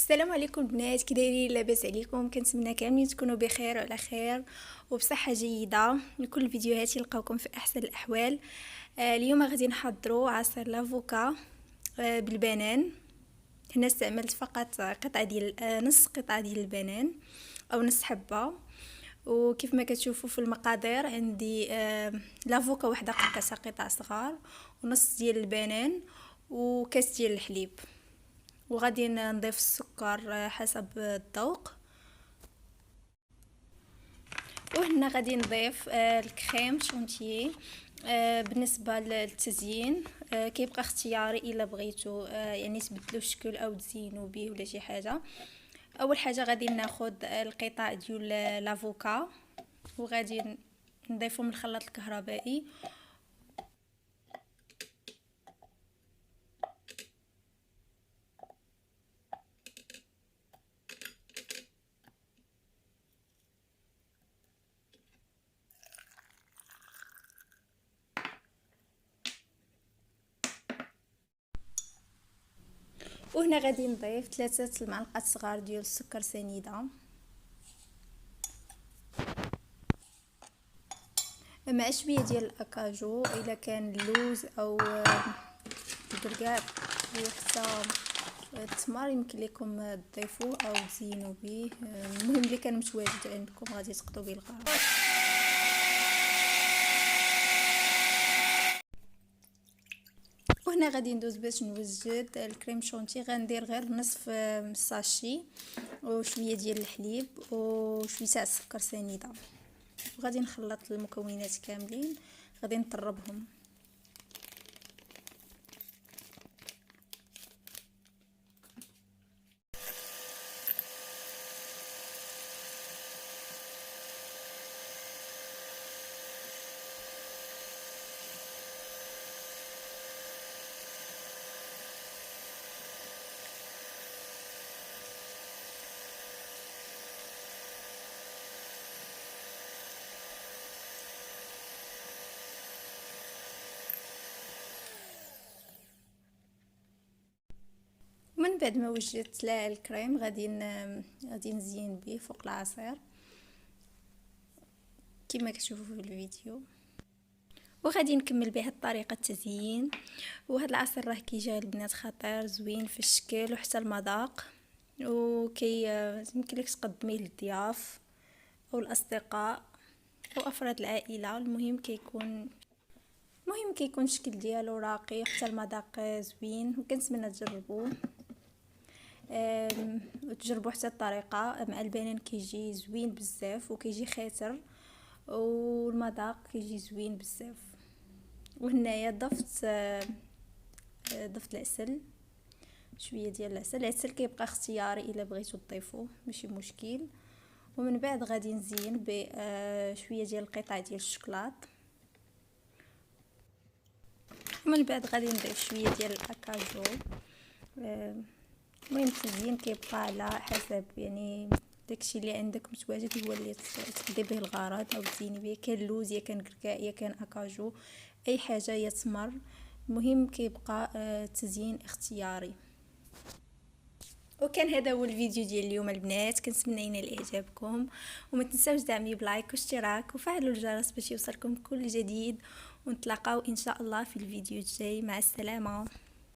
السلام عليكم البنات، كي دايرين؟ لاباس عليكم؟ كنتمنى كاملين تكونوا بخير وعلى خير وبصحه جيده. كل فيديوهاتي نلقاوكم في احسن الاحوال. اليوم غادي نحضروا عصير لافوكا بالبنان. هنا استعملت فقط قطعه ديال نص قطعه ديال البنان او نص حبه. وكيف ما كتشوفوا في المقادير عندي لافوكا وحده قطعتها قطع صغار، ونص ديال البنان، وكاس ديال الحليب. وغادي نضيف السكر حسب الذوق. وهنا غادي نضيف الكريم شونتيي. بالنسبه للتزيين كيبقى اختياري الا بغيتو يعني تبدلوا الشكل او تزينوا به ولا شي حاجه. اول حاجه غادي ناخذ القطع ديال لافوكا وغادي نضيفهم للخلاط الكهربائي. وهنا غادي نضيف 3 المعالق صغار ديال السكر سنيده مع شويه ديال الاكاجو الا كان اللوز او الكركاع وحتى التمر يمكن لكم تضيفوه او تزينوا به. المهم اللي كان متواجد عندكم غادي تقضوا به الغرض. وهنا غادي ندوز باش نوجد الكريم شونتي. غندير غير نصف ساشي وشويه ديال الحليب وشويه تاع السكر سنيده، وغادي نخلط المكونات كاملين، غادي نطربهم. من بعد ما وجدت الكريم غادي نزين به فوق العصير كما كتشوفوا في الفيديو. وغادي نكمل بهذه الطريقه التزيين. وهذا العصير راه كيجي البنات خطير زوين في الشكل وحتى المذاق، وكي يمكن لك تقدميه للضياف او الاصدقاء او افراد العائله. المهم كيكون الشكل ديالو راقي حتى المذاق زوين، وكنتمنى تجربوه وتجربوا حتى الطريقه مع البنان كيجي زوين بزاف وكيجي خاتر والمذاق كيجي زوين بزاف. وهنايا ضفت العسل، شويه ديال العسل كيبقى اختياري الا بغيتو تضيفوه ماشي مشكل. ومن بعد غادي نزين بشويه ديال القطع ديال الشوكولات. ومن بعد غادي نضيف شويه ديال الاكاجو. المهم التزيين كيبقى على حسب يعني داكشي اللي عندك متواجد هو اللي تقضي به الغرض او تزيني به. كان لوز يا كان كركاع يا كان اكاجو اي حاجه يا تمر، المهم كيبقى تزيين اختياري. وكان هذا هو الفيديو ديال اليوم البنات، كنتمنى ينال اعجابكم، وما تنساوش دعمي بلايك واشتراك وفعلوا الجرس باش يوصلكم كل جديد. ونتلاقاو ان شاء الله في الفيديو الجاي. مع السلامه.